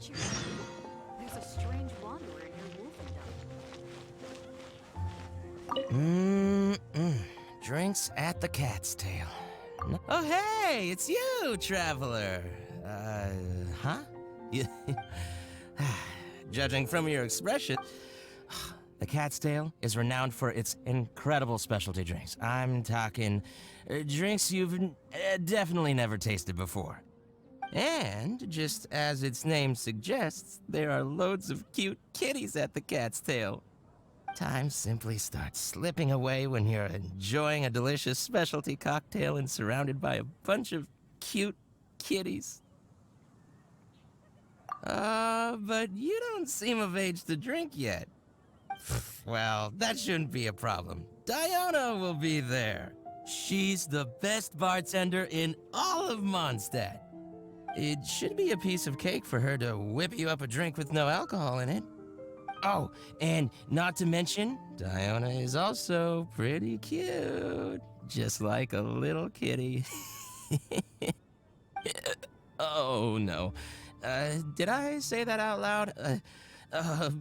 creature? There's a strange wanderer in your wolfendom. Drinks at the Cat's Tail. Oh, hey, it's you, traveler. Huh? Judging from your expression, the Cat's Tail is renowned for its incredible specialty drinks. I'm talking drinks you've definitely never tasted before. And, just as its name suggests, there are loads of cute kitties at the Cat's Tail. Time simply starts slipping away when you're enjoying a delicious specialty cocktail and surrounded by a bunch of cute kitties. But you don't seem of age to drink yet. Well, that shouldn't be a problem. Diona will be there. She's the best bartender in all of Mondstadt. It should be a piece of cake for her to whip you up a drink with no alcohol in it. Oh, and not to mention, Diona is also pretty cute. Just like a little kitty. Oh, no. Did I say that out loud?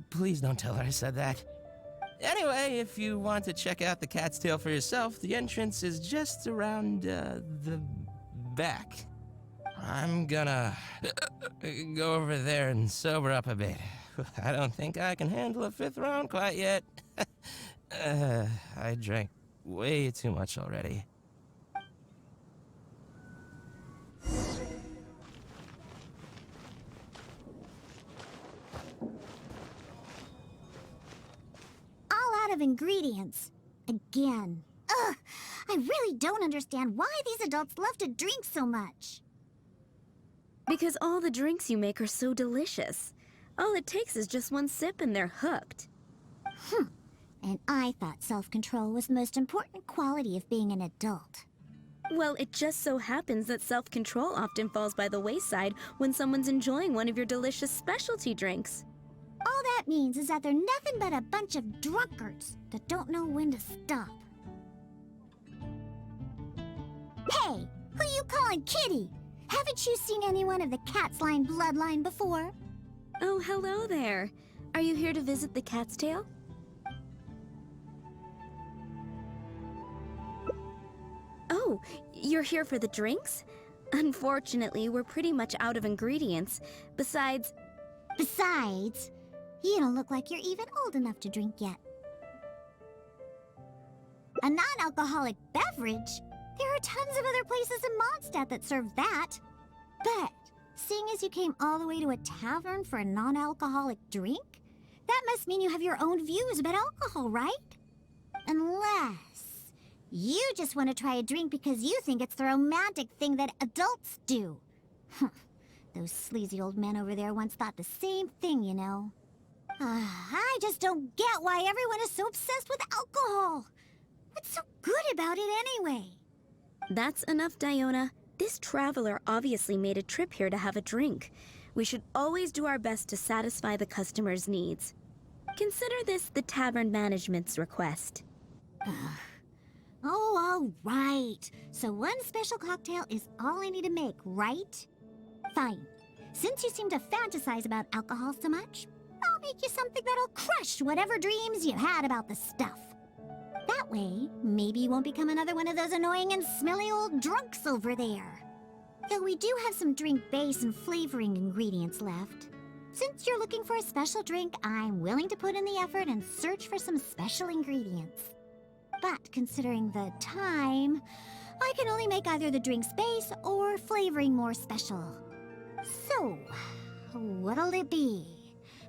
Please don't tell her I said that. Anyway, if you want to check out the Cat's Tail for yourself, the entrance is just around, the back. I'm gonna go over there and sober up a bit. I don't think I can handle a 5th round quite yet. I drank way too much already. All out of ingredients. Again. Ugh, I really don't understand why these adults love to drink so much. Because all the drinks you make are so delicious. All it takes is just one sip and they're hooked. And I thought self-control was the most important quality of being an adult. Well, it just so happens that self-control often falls by the wayside when someone's enjoying one of your delicious specialty drinks. All that means is that they're nothing but a bunch of drunkards that don't know when to stop. Hey, who you calling kitty? Haven't you seen anyone of the cat's line bloodline before? Oh, hello there. Are you here to visit the Cat's Tail? Oh, you're here for the drinks? Unfortunately, we're pretty much out of ingredients. Besides, you don't look like you're even old enough to drink yet. A non-alcoholic beverage? There are tons of other places in Mondstadt that serve that. But, seeing as you came all the way to a tavern for a non-alcoholic drink, that must mean you have your own views about alcohol, right? Unless you just want to try a drink because you think it's the romantic thing that adults do. Those sleazy old men over there once thought the same thing, you know. I just don't get why everyone is so obsessed with alcohol. What's so good about it anyway? that's enough, Diona. This traveler obviously made a trip here to have a drink. We should always do our best to satisfy the customer's needs. Consider this the tavern management's request. Oh, all right. So one special cocktail is all I need to make, right? Fine. Since you seem to fantasize about alcohol so much, I'll make you something that'll crush whatever dreams you had about the stuff. That way, maybe you won't become another one of those annoying and smelly old drunks over there. Though we do have some drink base and flavoring ingredients left. Since you're looking for a special drink, I'm willing to put in the effort and search for some special ingredients. But considering the time, I can only make either the drink's base or flavoring more special. So, what'll it be?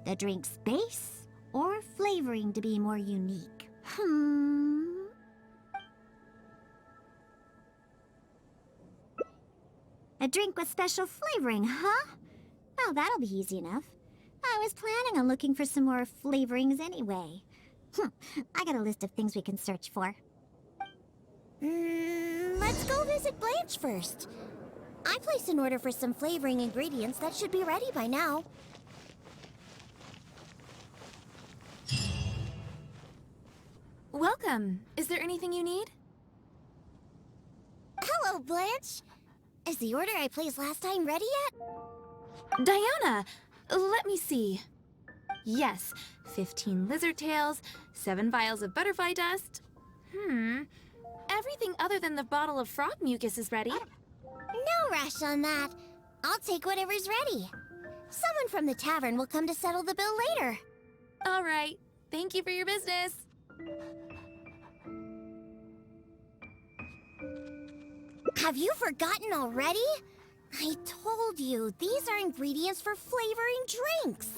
The drink's base or flavoring to be more unique? A drink with special flavoring, huh? Well, that'll be easy enough. I was planning on looking for some more flavorings anyway. I got a list of things we can search for. Let's go visit Blanche first. I placed an order for some flavoring ingredients that should be ready by now. Welcome. Is there anything you need? Hello, Blanche. Is the order I placed last time ready yet? Diona! Let me see. Yes, 15 lizard tails, 7 vials of butterfly dust. Everything other than the bottle of frog mucus is ready. No rush on that. I'll take whatever's ready. Someone from the tavern will come to settle the bill later. All right. Thank you for your business. Have you forgotten already? I told you, these are ingredients for flavoring drinks.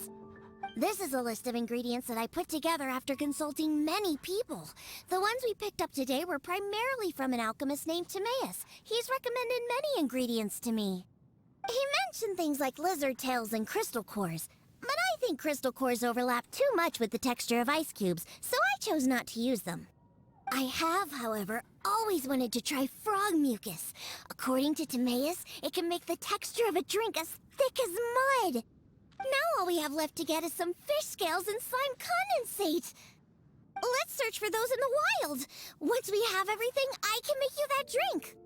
This is a list of ingredients that I put together after consulting many people. The ones we picked up today were primarily from an alchemist named Timaeus. He's recommended many ingredients to me. He mentioned things like lizard tails and crystal cores, but I think crystal cores overlap too much with the texture of ice cubes, so I chose not to use them. I have, however, always wanted to try frog mucus. According to Timaeus, it can make the texture of a drink as thick as mud. Now all we have left to get is some fish scales and slime condensate. Let's search for those in the wild. Once we have everything, I can make you that drink.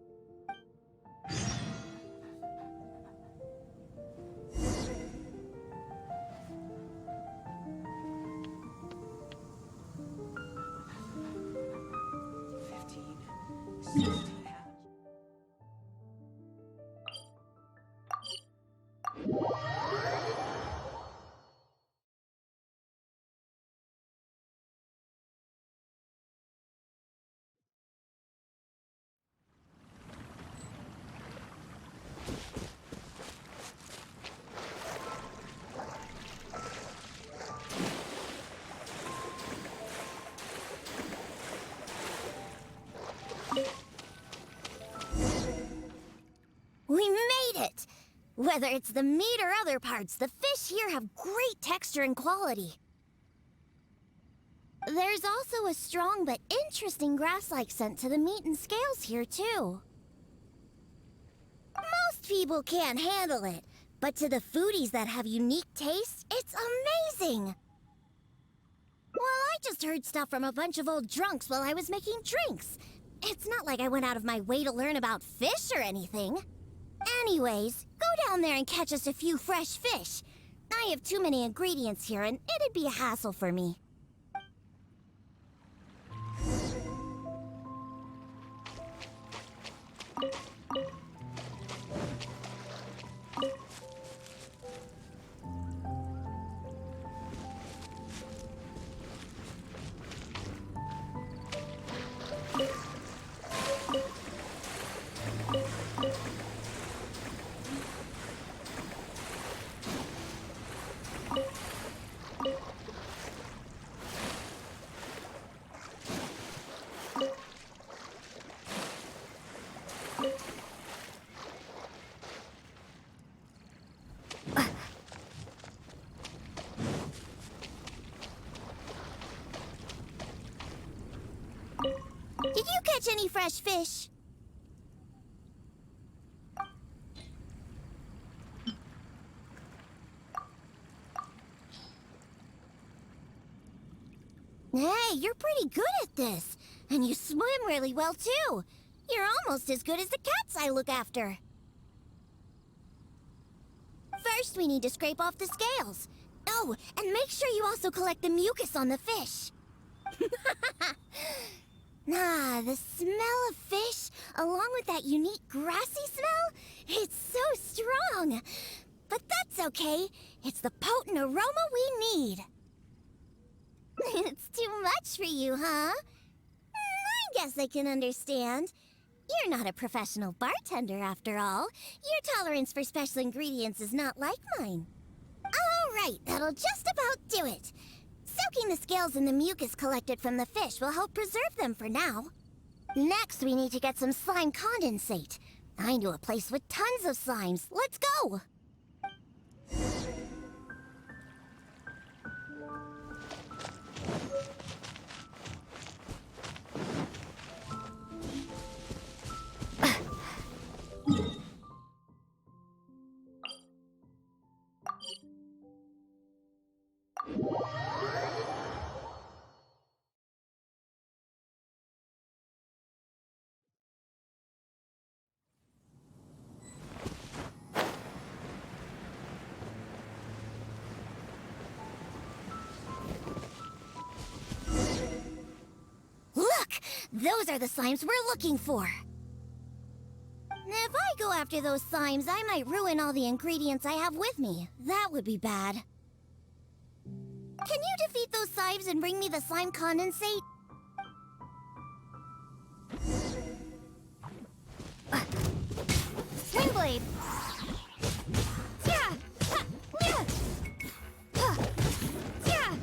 We made it! Whether it's the meat or other parts, the fish here have great texture and quality. There's also a strong but interesting grass-like scent to the meat and scales here, too. Most people can't handle it, but to the foodies that have unique tastes, it's amazing! Well, I just heard stuff from a bunch of old drunks while I was making drinks. It's not like I went out of my way to learn about fish or anything. Anyways, go down there and catch us a few fresh fish. I have too many ingredients here, and it'd be a hassle for me. Did you catch any fresh fish? Hey, you're pretty good at this. And you swim really well, too. You're almost as good as the cats I look after. First, we need to scrape off the scales. Oh, and make sure you also collect the mucus on the fish. The smell of fish, along with that unique grassy smell, it's so strong. But that's okay. It's the potent aroma we need. It's too much for you, huh? I guess I can understand. You're not a professional bartender, after all. Your tolerance for special ingredients is not like mine. All right, that'll just about do it. Soaking the scales in the mucus collected from the fish will help preserve them for now. Next, we need to get some slime condensate. I know a place with tons of slimes. Let's go! Those are the slimes we're looking for. If I go after those slimes, I might ruin all the ingredients I have with me. That would be bad. Can you defeat those slimes and bring me the slime condensate? Swing blade! Yeah! Ha! Yeah! Ha! Yeah!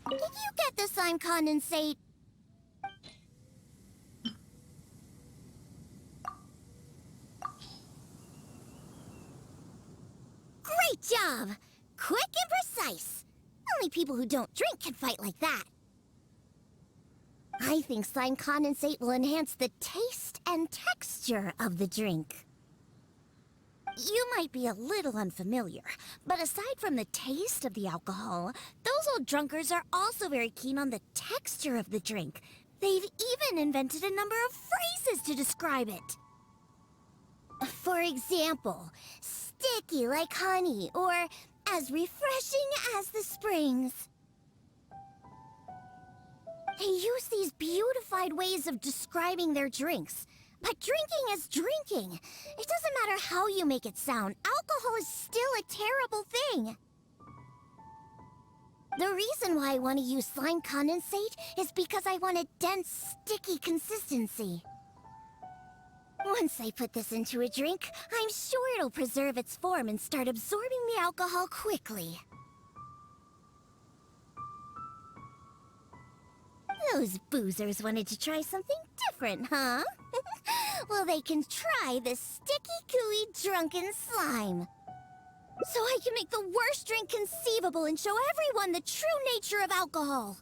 Did you get the slime condensate? Great job! Quick and precise. Only people who don't drink can fight like that. I think slime condensate will enhance the taste and texture of the drink. You might be a little unfamiliar, but aside from the taste of the alcohol, those old drunkards are also very keen on the texture of the drink. They've even invented a number of phrases to describe it. For example, sticky like honey, or as refreshing as the springs. They use these beautified ways of describing their drinks. But drinking is drinking. It doesn't matter how you make it sound. Alcohol is still a terrible thing. The reason why I want to use slime condensate is because I want a dense, sticky consistency. Once I put this into a drink, I'm sure it'll preserve its form and start absorbing the alcohol quickly. Those boozers wanted to try something different, huh? Well, they can try the sticky, gooey, drunken slime. So I can make the worst drink conceivable and show everyone the true nature of alcohol.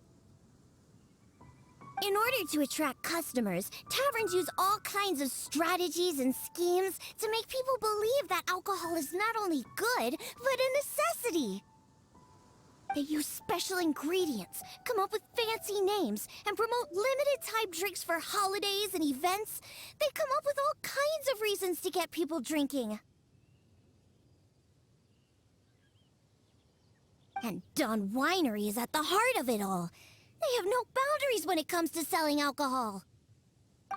In order to attract customers, taverns use all kinds of strategies and schemes to make people believe that alcohol is not only good, but a necessity. They use special ingredients, come up with fancy names, and promote limited-time drinks for holidays and events. They come up with all kinds of reasons to get people drinking. And Dawn Winery is at the heart of it all. They have no boundaries when it comes to selling alcohol.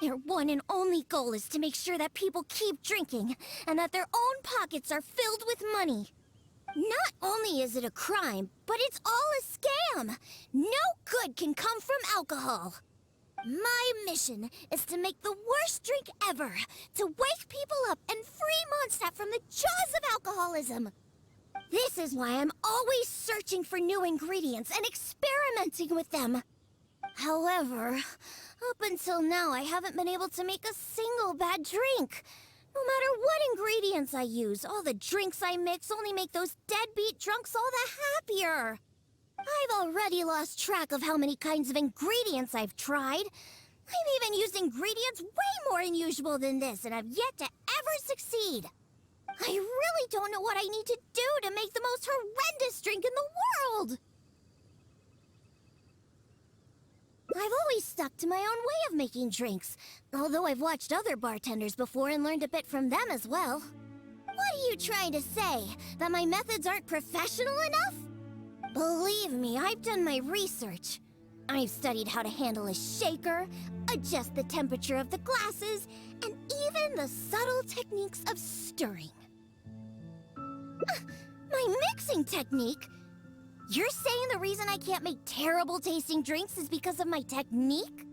Their one and only goal is to make sure that people keep drinking, and that their own pockets are filled with money. Not only is it a crime, but it's all a scam. No good can come from alcohol. My mission is to make the worst drink ever, to wake people up and free Mondstadt from the jaws of alcoholism. This is why I'm always searching for new ingredients and experimenting with them. However, up until now, I haven't been able to make a single bad drink. No matter what ingredients I use, all the drinks I mix only make those deadbeat drunks all the happier. I've already lost track of how many kinds of ingredients I've tried. I've even used ingredients way more unusual than this, and I've yet to ever succeed. I really don't know what I need to do to make the most horrendous drink in the world. I've always stuck to my own way of making drinks, although I've watched other bartenders before and learned a bit from them as well. What are you trying to say? That my methods aren't professional enough? Believe me, I've done my research. I've studied how to handle a shaker, adjust the temperature of the glasses, and even the subtle techniques of stirring. My mixing technique? You're saying the reason I can't make terrible tasting drinks is because of my technique?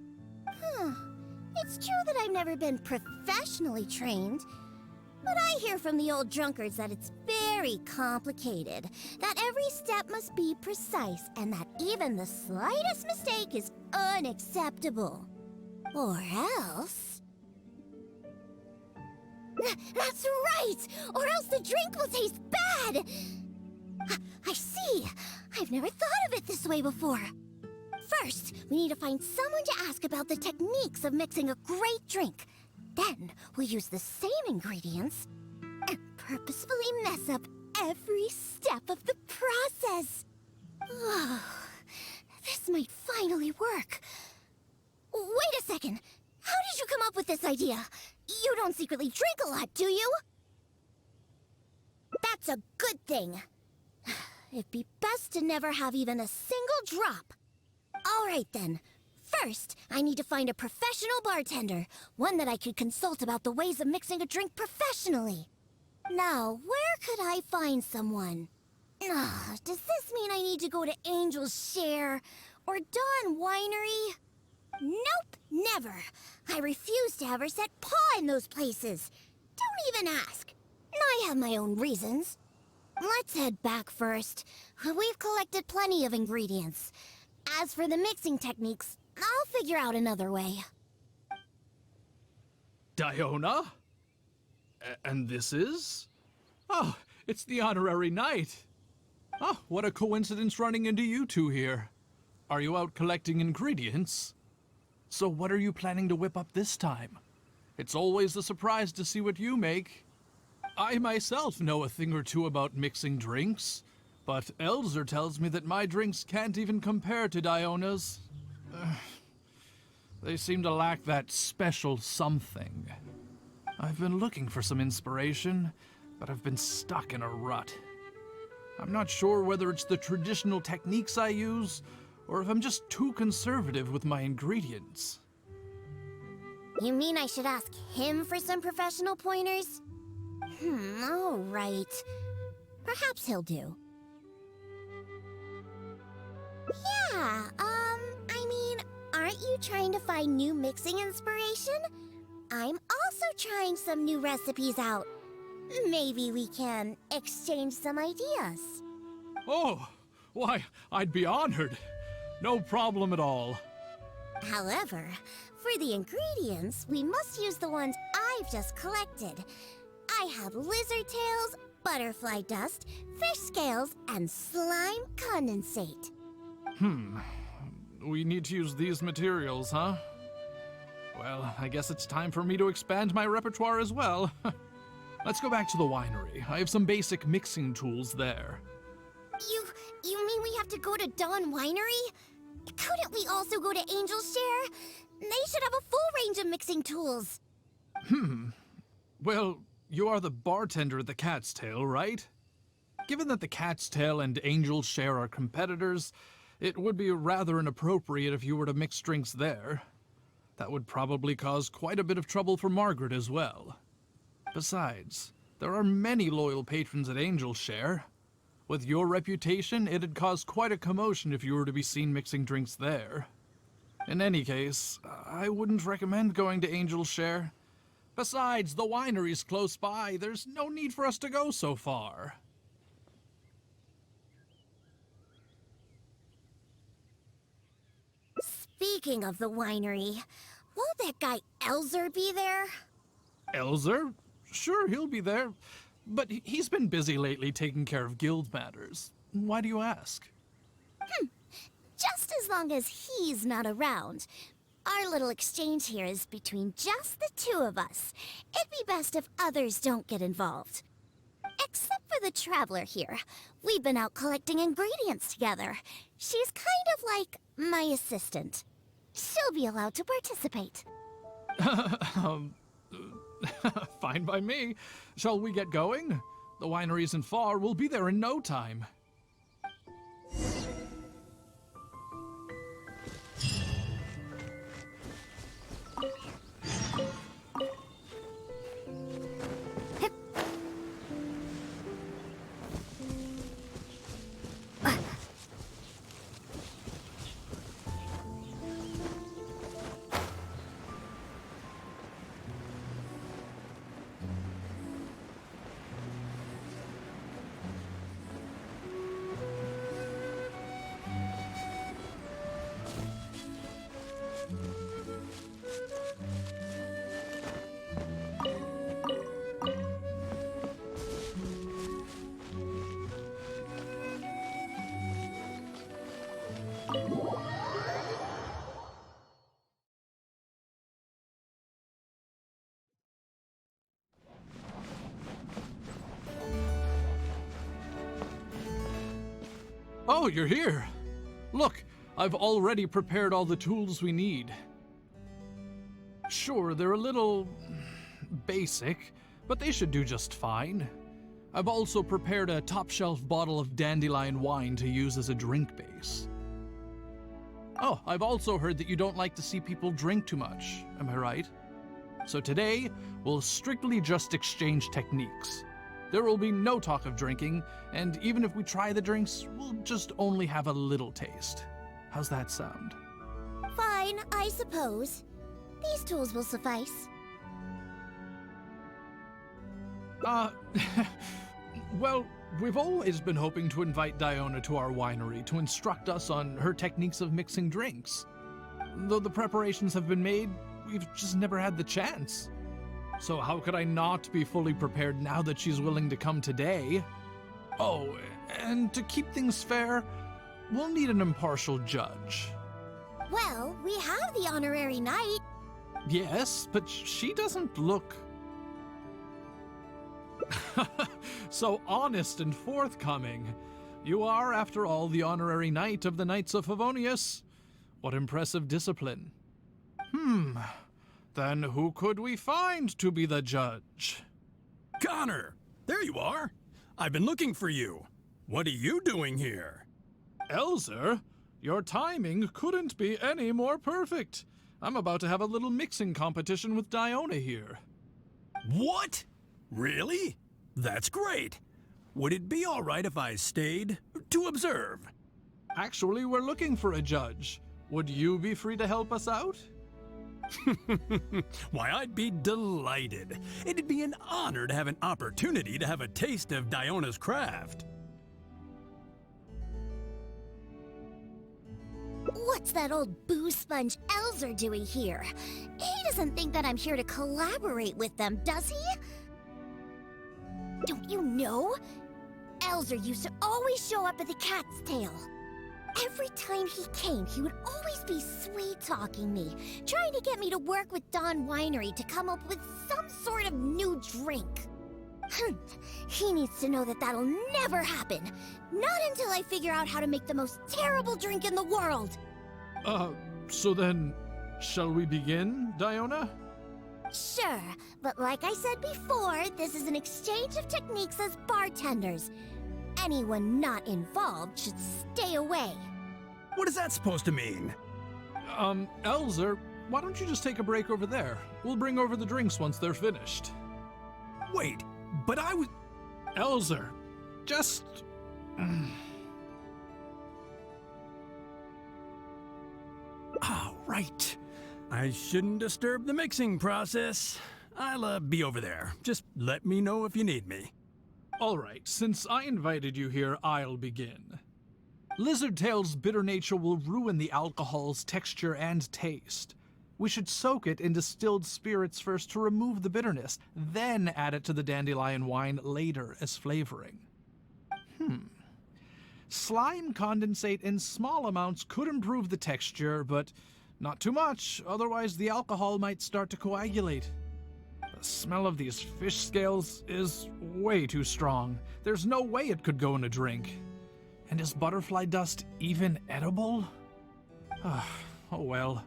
It's true that I've never been professionally trained, but I hear from the old drunkards that it's very complicated, that every step must be precise, and that even the slightest mistake is unacceptable. Or else... That's right! Or else the drink will taste bad! I see. I've never thought of it this way before. First, we need to find someone to ask about the techniques of mixing a great drink. Then, we'll use the same ingredients and purposefully mess up every step of the process. Oh, this might finally work. Wait a second. How did you come up with this idea? You don't secretly drink a lot, do you? That's a good thing. It'd be best to never have even a single drop. All right, then. First, I need to find a professional bartender, one that I could consult about the ways of mixing a drink professionally. Now, where could I find someone? Does this mean I need to go to Angel's Share or Dawn Winery? Nope, never. I refuse to ever set paw in those places. Don't even ask. I have my own reasons. Let's head back first. We've collected plenty of ingredients. As for the mixing techniques, I'll figure out another way. Diona? And this is? Oh, it's the honorary knight. Oh, what a coincidence running into you two here. Are you out collecting ingredients? So what are you planning to whip up this time? It's always a surprise to see what you make. I myself know a thing or two about mixing drinks, but Elzer tells me that my drinks can't even compare to Diona's. They seem to lack that special something. I've been looking for some inspiration, but I've been stuck in a rut. I'm not sure whether it's the traditional techniques I use, or if I'm just too conservative with my ingredients. You mean I should ask him for some professional pointers? All right. Perhaps he'll do. Yeah, aren't you trying to find new mixing inspiration? I'm also trying some new recipes out. Maybe we can exchange some ideas. Oh, why, I'd be honored. No problem at all. However, for the ingredients, we must use the ones I've just collected. I have lizard tails, butterfly dust, fish scales, and slime condensate. We need to use these materials, huh? Well, I guess it's time for me to expand my repertoire as well. Let's go back to the winery. I have some basic mixing tools there. You mean we have to go to Dawn Winery? Couldn't we also go to Angel's Share? They should have a full range of mixing tools. Well, you are the bartender at the Cat's Tail, right? Given that the Cat's Tail and Angel's Share are competitors, it would be rather inappropriate if you were to mix drinks there. That would probably cause quite a bit of trouble for Margaret as well. Besides, there are many loyal patrons at Angel's Share. With your reputation, it'd cause quite a commotion if you were to be seen mixing drinks there. In any case, I wouldn't recommend going to Angel's Share. Besides, the winery's close by. There's no need for us to go so far. Speaking of the winery, won't that guy Elzer be there? Elzer? Sure, he'll be there. But he's been busy lately taking care of guild matters. Why do you ask? Just as long as he's not around. Our little exchange here is between just the two of us. It'd be best if others don't get involved. Except for the traveler here. We've been out collecting ingredients together. She's kind of like my assistant. She'll be allowed to participate. Fine by me. Shall we get going? The winery isn't far. We'll be there in no time. Oh, you're here. Look, I've already prepared all the tools we need. Sure, they're a little basic, but they should do just fine. I've also prepared a top-shelf bottle of dandelion wine to use as a drink base. Oh, I've also heard that you don't like to see people drink too much, am I right? So today, we'll strictly just exchange techniques. There will be no talk of drinking, and even if we try the drinks, we'll just only have a little taste. How's that sound? Fine, I suppose. These tools will suffice. Well, we've always been hoping to invite Diona to our winery to instruct us on her techniques of mixing drinks. Though the preparations have been made, we've just never had the chance. So how could I not be fully prepared now that she's willing to come today? Oh, and to keep things fair, we'll need an impartial judge. Well, we have the honorary knight. Yes, but she doesn't look so honest and forthcoming. You are, after all, the honorary knight of the Knights of Favonius. What impressive discipline. Then who could we find to be the judge? Connor! There you are! I've been looking for you. What are you doing here? Elzer, your timing couldn't be any more perfect. I'm about to have a little mixing competition with Diona here. What? Really? That's great. Would it be all right if I stayed to observe? Actually, we're looking for a judge. Would you be free to help us out? Why, I'd be delighted. It'd be an honor to have an opportunity to have a taste of Diona's craft. What's that old booze sponge Elzer doing here? He doesn't think that I'm here to collaborate with them, does he? Don't you know? Elzer used to always show up at the Cat's Tail. Every time he came, he would always be sweet-talking me, trying to get me to work with Dawn Winery to come up with some sort of new drink. He needs to know that that'll never happen. Not until I figure out how to make the most terrible drink in the world. So then, shall we begin, Diona? Sure, but like I said before, this is an exchange of techniques as bartenders. Anyone not involved should stay away. What is that supposed to mean? Elzer, why don't you just take a break over there? We'll bring over the drinks once they're finished. Wait, but I was... Elzer, just... Oh, right. I shouldn't disturb the mixing process. I'll be over there. Just let me know if you need me. All right, since I invited you here, I'll begin. Lizardtail's bitter nature will ruin the alcohol's texture and taste. We should soak it in distilled spirits first to remove the bitterness, then add it to the dandelion wine later as flavoring. Slime condensate in small amounts could improve the texture, but not too much, otherwise the alcohol might start to coagulate. The smell of these fish scales is way too strong. There's no way it could go in a drink. And is butterfly dust even edible? Oh well.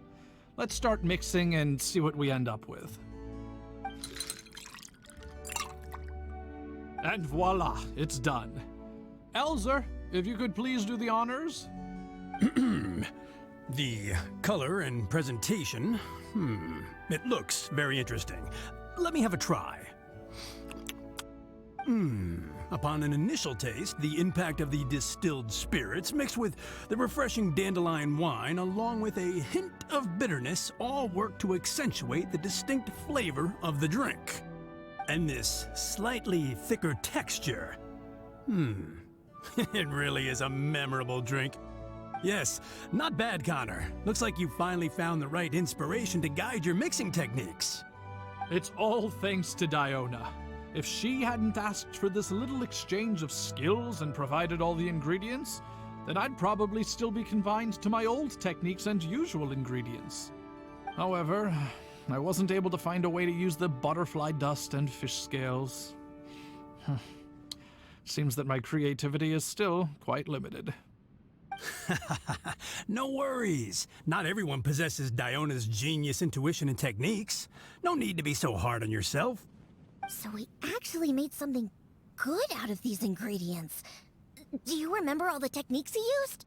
Let's start mixing and see what we end up with. And voila, it's done. Elzer, if you could please do the honors. The color and presentation, it looks very interesting. Let me have a try. Upon an initial taste, the impact of the distilled spirits mixed with the refreshing dandelion wine along with a hint of bitterness all work to accentuate the distinct flavor of the drink. And this slightly thicker texture. It really is a memorable drink. Yes, not bad, Connor. Looks like you finally found the right inspiration to guide your mixing techniques. It's all thanks to Diona. If she hadn't asked for this little exchange of skills and provided all the ingredients, then I'd probably still be confined to my old techniques and usual ingredients. However, I wasn't able to find a way to use the butterfly dust and fish scales. Seems that my creativity is still quite limited. No worries. Not everyone possesses Diona's genius intuition and techniques. No need to be so hard on yourself. So we actually made something good out of these ingredients. Do you remember all the techniques he used?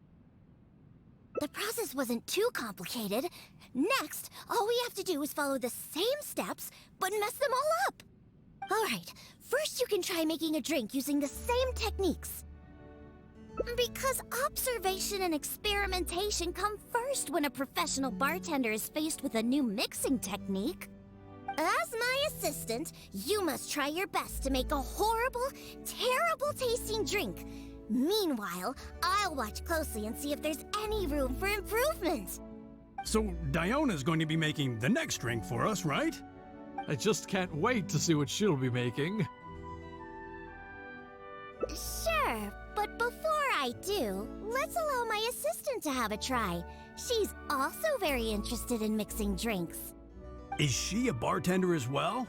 The process wasn't too complicated. Next, all we have to do is follow the same steps, but mess them all up. All right, first you can try making a drink using the same techniques. Because observation and experimentation come first when a professional bartender is faced with a new mixing technique. As my assistant, you must try your best to make a horrible, terrible tasting drink. Meanwhile, I'll watch closely and see if there's any room for improvement. So Diona's going to be making the next drink for us, right? I just can't wait to see what she'll be making. Sure, but before I do, let's allow my assistant to have a try. She's also very interested in mixing drinks. Is she a bartender as well?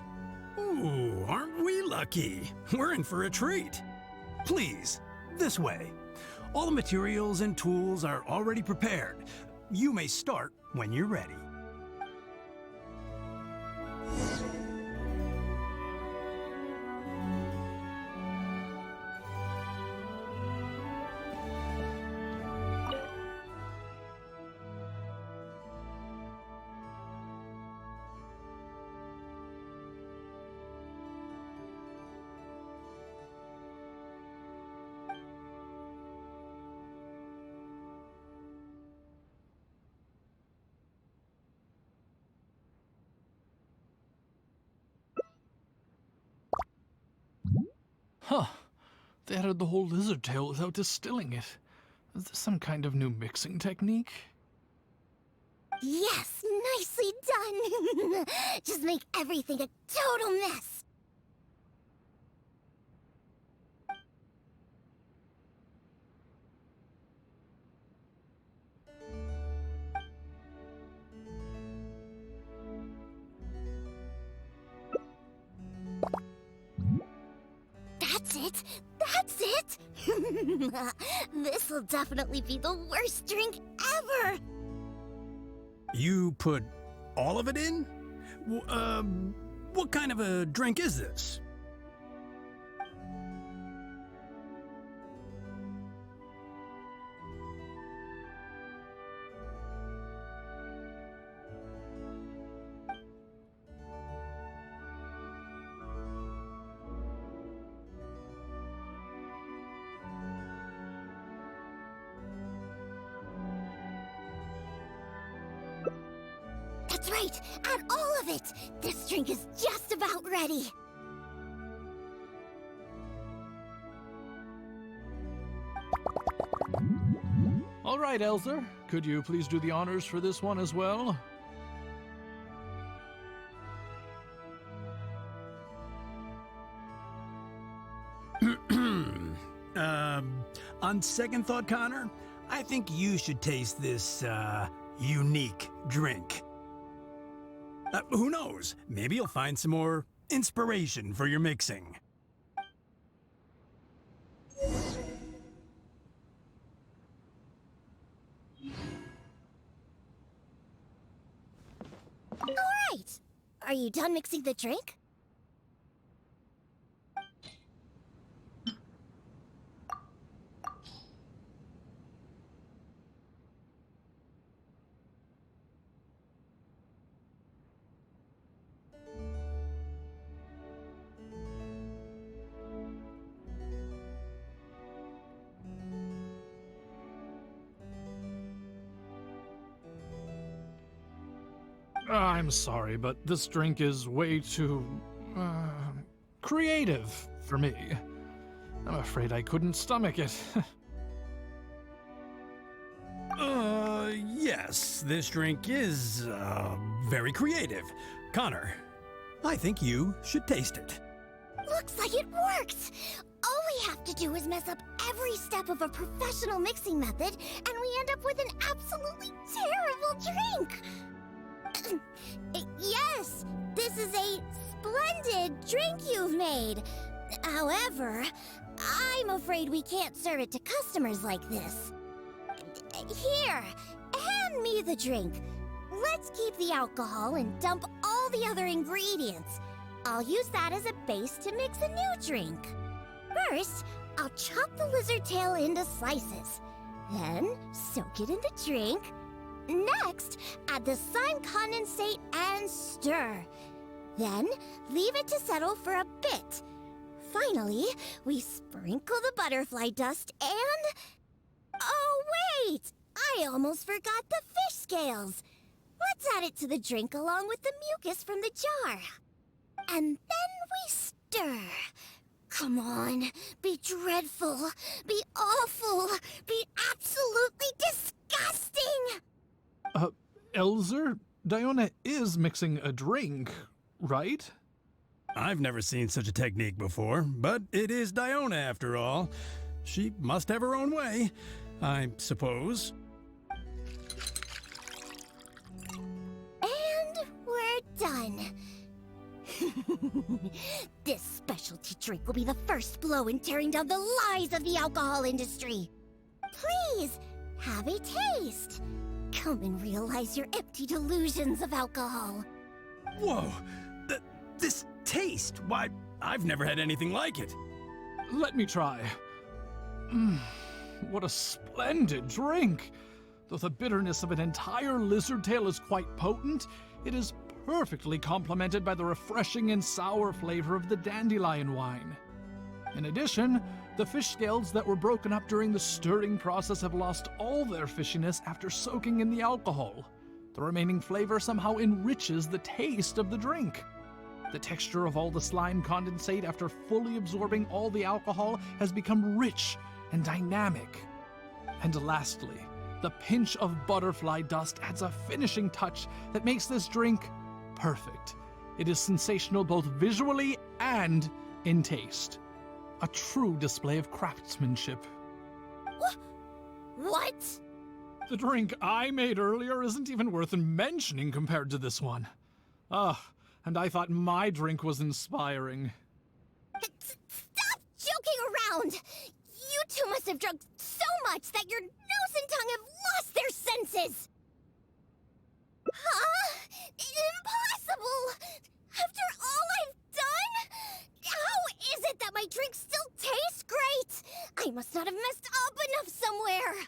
Ooh, aren't we lucky? We're in for a treat. Please, this way. All the materials and tools are already prepared. You may start when you're ready. Huh. They added the whole lizard tail without distilling it. Is this some kind of new mixing technique? Yes, nicely done. Just make everything a total mess. That's it! That's it! This'll definitely be the worst drink ever! You put all of it in? What kind of a drink is this? That's right! Add all of it! This drink is just about ready! All right, Elzer. Could you please do the honors for this one as well? On second thought, Connor, I think you should taste this, unique drink. Who knows? Maybe you'll find some more inspiration for your mixing. All right! Are you done mixing the drink? I'm sorry, but this drink is way too, creative for me. I'm afraid I couldn't stomach it. Yes, this drink is, very creative. Connor, I think you should taste it. Looks like it worked! All we have to do is mess up every step of a professional mixing method, and we end up with an absolutely terrible drink. Yes, this is a splendid drink you've made. However, I'm afraid we can't serve it to customers like this. Here, hand me the drink. Let's keep the alcohol and dump all the other ingredients. I'll use that as a base to mix a new drink. First, I'll chop the lizard tail into slices. Then, soak it in the drink. Next, add the slime condensate and stir. Then, leave it to settle for a bit. Finally, we sprinkle the butterfly dust and... Oh, wait! I almost forgot the fish scales. Let's add it to the drink along with the mucus from the jar. And then we stir. Come on, be dreadful, be awful, be absolutely disgusting! Elzer, Diona is mixing a drink, right? I've never seen such a technique before, but it is Diona after all. She must have her own way, I suppose. And we're done. This specialty drink will be the first blow in tearing down the lies of the alcohol industry. Please, have a taste. Come and realize your empty delusions of alcohol. Whoa! This taste! Why, I've never had anything like it. Let me try. What a splendid drink! Though the bitterness of an entire lizard tail is quite potent, it is perfectly complemented by the refreshing and sour flavor of the dandelion wine. In addition, the fish scales that were broken up during the stirring process have lost all their fishiness after soaking in the alcohol. The remaining flavor somehow enriches the taste of the drink. The texture of all the slime condensate after fully absorbing all the alcohol has become rich and dynamic. And lastly, the pinch of butterfly dust adds a finishing touch that makes this drink perfect. It is sensational both visually and in taste. A true display of craftsmanship. What? The drink I made earlier isn't even worth mentioning compared to this one. And I thought my drink was inspiring. Stop joking around! You two must have drunk so much that your nose and tongue have lost their senses! Huh? Impossible! After all I've done? How is it that my drink still tastes great? I must not have messed up enough somewhere.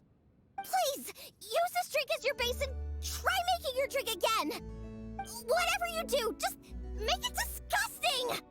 Please, use this drink as your base and try making your drink again. Whatever you do, just make it disgusting!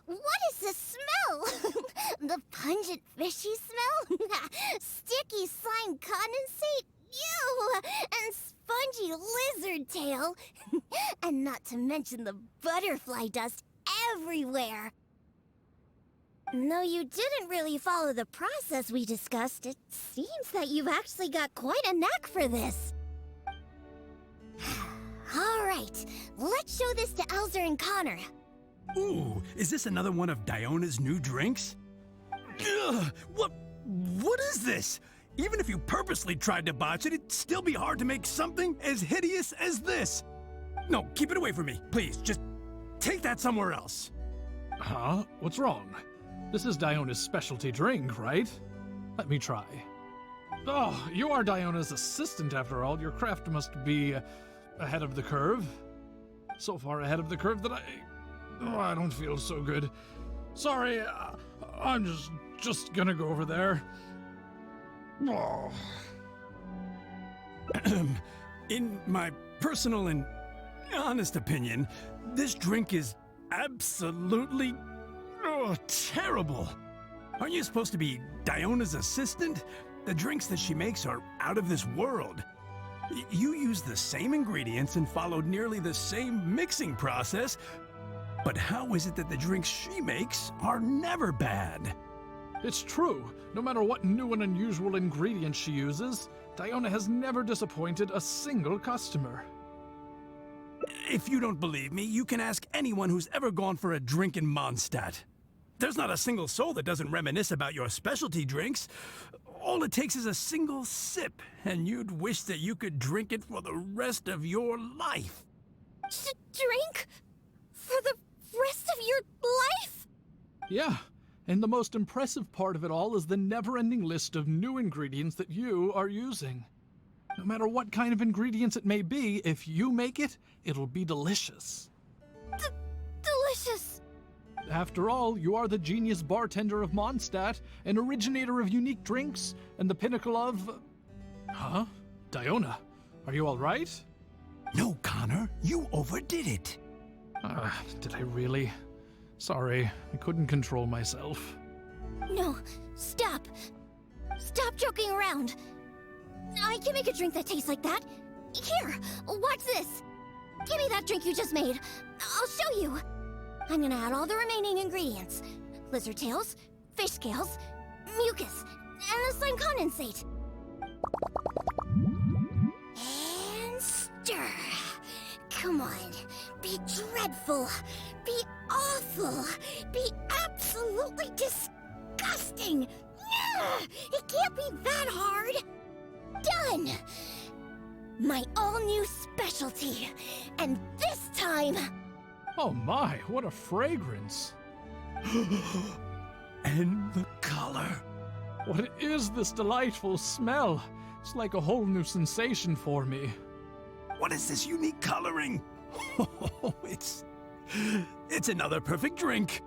What is this smell? The pungent fishy smell? Sticky slime condensate? Ew! And spongy lizard tail? And not to mention the butterfly dust everywhere. Though you didn't really follow the process we discussed, it seems that you've actually got quite a knack for this. All right, let's show this to Elzer and Connor. Ooh, is this another one of Diona's new drinks? Ugh, what is this? Even if you purposely tried to botch it, it'd still be hard to make something as hideous as this. No, keep it away from me, please. Just take that somewhere else. Huh? What's wrong? This is Diona's specialty drink, right? Let me try. Oh, you are Diona's assistant after all. Your craft must be ahead of the curve. So far ahead of the curve that I don't feel so good. Sorry, I'm just gonna go over there. Oh. In my personal and honest opinion, this drink is absolutely terrible. Aren't you supposed to be Diona's assistant? The drinks that she makes are out of this world. You use the same ingredients and followed nearly the same mixing process, but how is it that the drinks she makes are never bad? It's true. No matter what new and unusual ingredients she uses, Diona has never disappointed a single customer. If you don't believe me, you can ask anyone who's ever gone for a drink in Mondstadt. There's not a single soul that doesn't reminisce about your specialty drinks. All it takes is a single sip, and you'd wish that you could drink it for the rest of your life. Drink? For the rest of your life? Yeah, and the most impressive part of it all is the never-ending list of new ingredients that you are using. No matter what kind of ingredients it may be, if you make it, it'll be delicious. Delicious! After all, you are the genius bartender of Mondstadt, an originator of unique drinks, and the pinnacle of... Huh? Diona, are you all right? No, Connor, you overdid it. Did I really? Sorry, I couldn't control myself. No, stop. Stop joking around. I can make a drink that tastes like that. Here, watch this. Give me that drink you just made. I'll show you. I'm gonna add all the remaining ingredients. Lizard tails, fish scales, mucus, and the slime condensate. And stir. Come on, be dreadful, be awful, be absolutely disgusting. It can't be that hard. Done! My all-new specialty. And this time... Oh my, what a fragrance! And the color. What is this delightful smell? It's like a whole new sensation for me. What is this unique coloring? It's another perfect drink.